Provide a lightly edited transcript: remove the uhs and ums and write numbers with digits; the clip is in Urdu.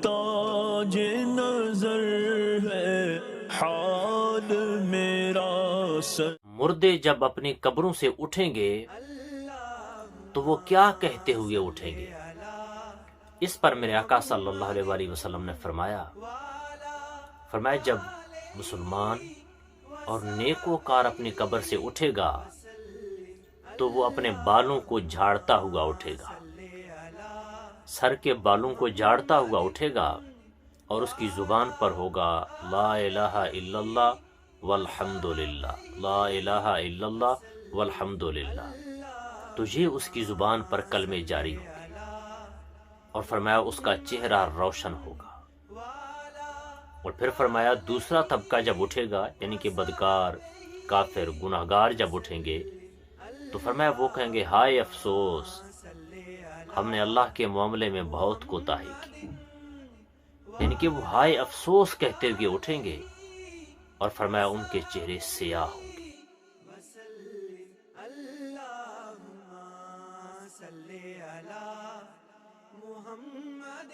تاج نظر ہے حال میرا سر. مردے جب اپنی قبروں سے اٹھیں گے تو وہ کیا کہتے ہوئے اٹھیں گے؟ اس پر میرے آقا صلی اللہ علیہ وآلہ وسلم نے فرمایا جب مسلمان اور نیکوکار اپنی قبر سے اٹھے گا تو وہ اپنے بالوں کو جھاڑتا ہوا اٹھے گا، سر کے بالوں کو جھاڑتا ہوا اٹھے گا، اور اس کی زبان پر ہوگا لا الہ الا اللہ والحمد للہ، لا الہ الا اللہ والحمد للہ. تو یہ اس کی زبان پر کلمے جاری ہوں گے، اور فرمایا اس کا چہرہ روشن ہوگا. اور پھر فرمایا دوسرا طبقہ جب اٹھے گا، یعنی کہ بدکار، کافر، گناہگار جب اٹھیں گے تو فرمایا وہ کہیں گے ہائے افسوس، ہم نے اللہ کے معاملے میں بہت کوتاہی کی. یعنی کہ وہ ہائے افسوس کہتے ہوئے اٹھیں گے، اور فرمایا ان کے چہرے سیاہ ہوں گے. اللهم صل على محمد